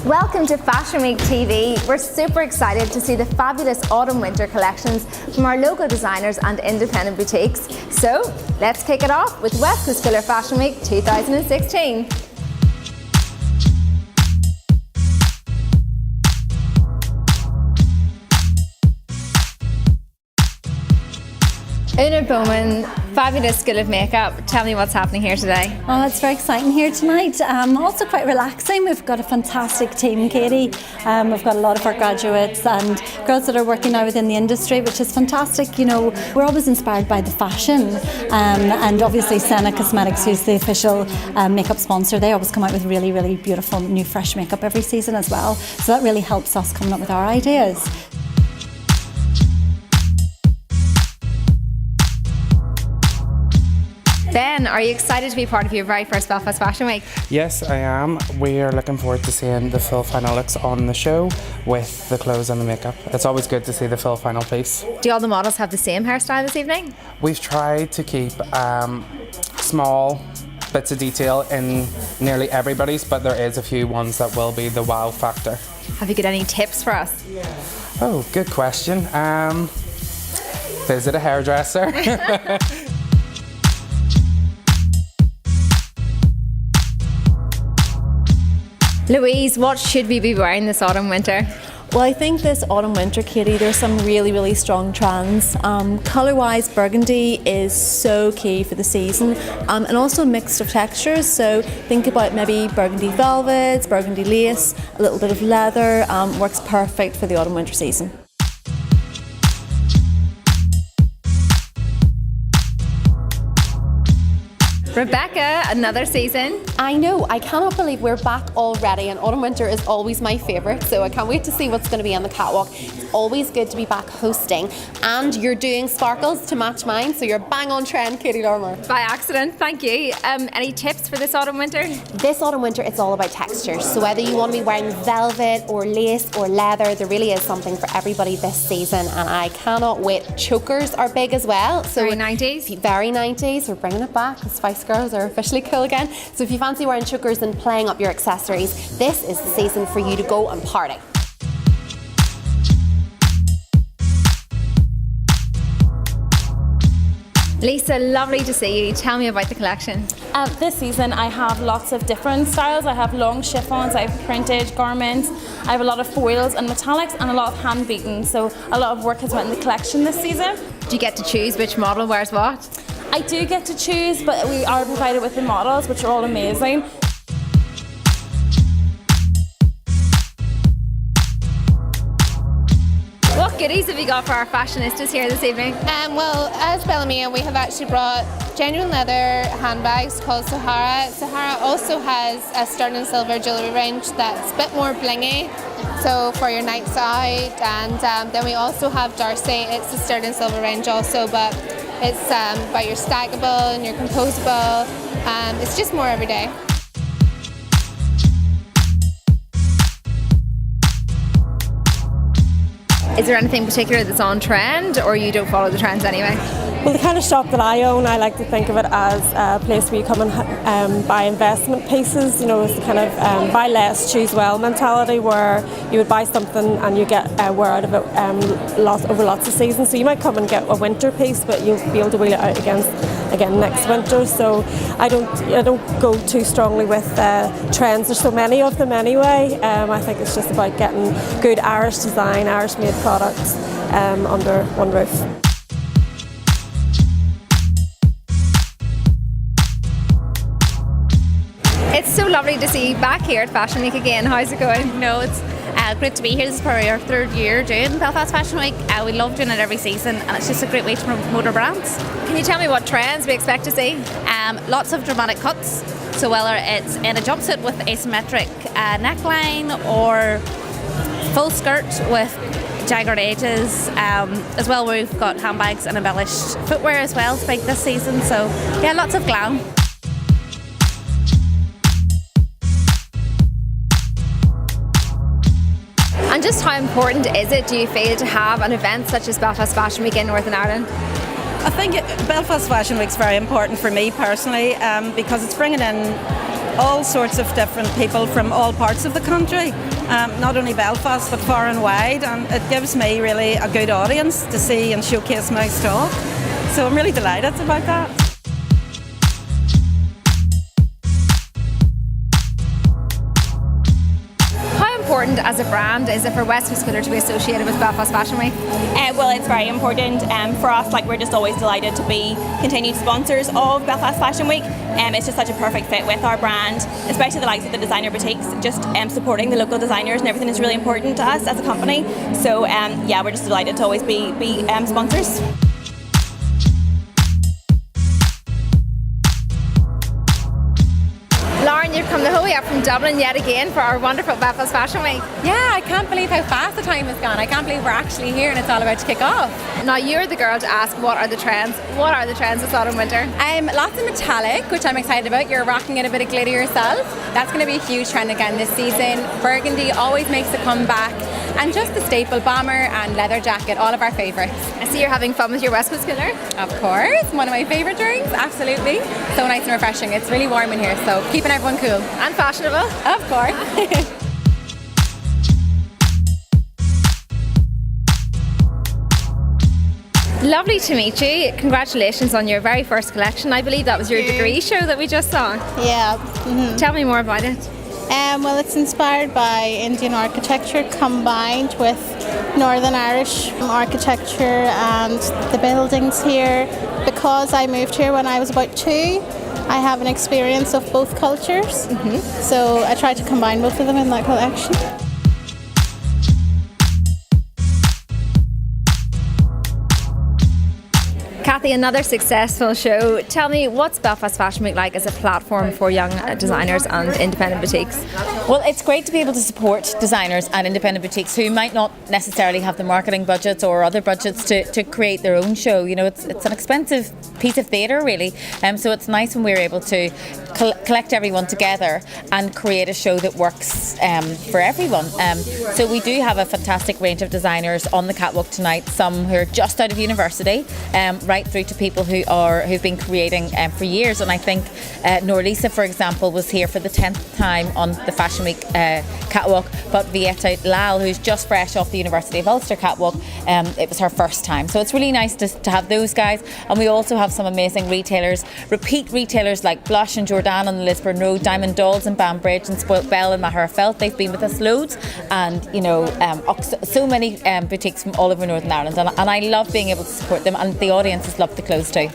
Welcome to Fashion Week TV. We're super excited to see the fabulous autumn-winter collections from our local designers and independent boutiques. So let's kick it off with Coast Cooler Fashion Week 2016. Una Bowman, fabulous School of Makeup. Tell me what's happening here today. Oh, it's very exciting here tonight. Also quite relaxing. We've got a fantastic team, Katie. We've got a lot of our graduates and girls that are working now within the industry, which is fantastic. You know, we're always inspired by the fashion, and obviously Senna Cosmetics, who's the official makeup sponsor, they always come out with really, really beautiful new fresh makeup every season as well. So that really helps us coming up with our ideas. Ben, are you excited to be part of your very first Belfast Fashion Week? Yes, I am. We're looking forward to seeing the full final looks on the show with the clothes and the makeup. It's always good to see the full final piece. Do all the models have the same hairstyle this evening? We've tried to keep small bits of detail in nearly everybody's, but there is a few ones that will be the wow factor. Have you got any tips for us? Oh, good question. Visit a hairdresser. Louise, what should we be wearing this autumn-winter? Well, I think this autumn-winter, Katie, there's some really, really strong trends. Colour-wise, burgundy is so key for the season, and also a mix of textures. So think about maybe burgundy velvets, burgundy lace, a little bit of leather. Works perfect for the autumn-winter season. Rebecca, another season. I know, I cannot believe we're back already, and autumn winter is always my favourite, so I can't wait to see what's going to be on the catwalk. It's always good to be back hosting, and you're doing sparkles to match mine, so you're bang on trend, Katie Lorimer. By accident, thank you. Any tips for this autumn winter? This autumn winter, it's all about textures, so whether you want to be wearing velvet or lace or leather, there really is something for everybody this season, and I cannot wait. Chokers are big as well. So very 90s. Very 90s, we're bringing it back. The Spice Girls are officially cool again. So if you fancy wearing chokers and playing up your accessories, this is the season for you to go and party. Lisa, lovely to see you. Tell me about the collection. This season I have lots of different styles. I have long chiffons, I have printed garments, I have a lot of foils and metallics and a lot of hand beaten. So a lot of work has went in the collection this season. Do you get to choose which model wears what? I do get to choose, but we are provided with the models, which are all amazing. What goodies have you got for our fashionistas here this evening? Well, as Bellamia, we have actually brought genuine leather handbags called Zohara. Zohara also has a sterling silver jewellery range that's a bit more blingy, so for your nights out. And then we also have Darcy. It's a sterling silver range also, but it's about your stackable and your composable. It's just more every day. Is there anything particular that's on trend, or you don't follow the trends anyway? Well, the kind of shop that I own, I like to think of it as a place where you come and buy investment pieces. You know, it's the kind of buy less, choose well mentality, where you would buy something and you get wear out of it over lots of seasons. So you might come and get a winter piece, but you'll be able to wheel it out again next winter. So I don't go too strongly with trends. There's so many of them anyway. I think it's just about getting good Irish design, Irish made products under one roof. It's so lovely to see you back here at Fashion Week again. How's it going? No, it's great to be here. This is probably our third year doing Belfast Fashion Week. We love doing it every season, and it's just a great way to promote our brands. Can you tell me what trends we expect to see? Lots of dramatic cuts, so whether it's in a jumpsuit with asymmetric neckline or full skirt with jagged edges, as well we've got handbags and embellished footwear as well. It's big this season, so yeah, lots of glam. And just how important is it, do you feel, to have an event such as Belfast Fashion Week in Northern Ireland? I think Belfast Fashion Week is very important for me personally because it's bringing in all sorts of different people from all parts of the country, not only Belfast but far and wide, and it gives me really a good audience to see and showcase my stock. So I'm really delighted about that. Important as a brand is it for West Coast Cooler to be associated with Belfast Fashion Week? Well, it's very important for us. Like, we're just always delighted to be continued sponsors of Belfast Fashion Week. It's just such a perfect fit with our brand, especially the likes of the designer boutiques. Just supporting the local designers and everything is really important to us as a company. So yeah, we're just delighted to always be sponsors. Lauren, you've come the whole way up from Dublin yet again for our wonderful Belfast Fashion Week. Yeah, I can't believe how fast the time has gone. I can't believe we're actually here and it's all about to kick off. Now you're the girl to ask what are the trends. What are the trends this autumn winter? Lots of metallic, which I'm excited about. You're rocking it a bit of glitter yourself. That's going to be a huge trend again this season. Burgundy always makes a comeback. And just the staple bomber and leather jacket, all of our favourites. I see you're having fun with your West Coast Cooler. Of course, one of my favourite drinks, absolutely. So nice and refreshing. It's really warm in here, so keeping everyone cool. And fashionable. Of course. Lovely to meet you. Congratulations on your very first collection. I believe that was your degree show that we just saw. Yeah. Tell me more about it. Well, it's inspired by Indian architecture combined with Northern Irish architecture and the buildings here. Because I moved here when I was about 2, I have an experience of both cultures. So I tried to combine both of them in that collection. Kathy, another successful show. Tell me, what's Belfast Fashion Week like as a platform for young designers and independent boutiques? Well, it's great to be able to support designers and independent boutiques who might not necessarily have the marketing budgets or other budgets to create their own show. You know, it's an expensive piece of theatre, really. So it's nice when we're able to collect everyone together and create a show that works for everyone. So we do have a fantastic range of designers on the catwalk tonight, some who are just out of university, right through to people who've been creating for years. And I think Norlisa, for example, was here for the 10th time on the Fashion Week catwalk, but Vijeta Lal, who's just fresh off the University of Ulster catwalk, it was her first time. So it's really nice to have those guys. And we also have some amazing retailers, repeat retailers like Blush and Jourdan on the Lisburn Road, Diamond Dolls and Banbridge and Spoilt Belle and Maher Felt. They've been with us loads, and you know, so many boutiques from all over Northern Ireland, and I love being able to support them, and the audiences love the clothes too.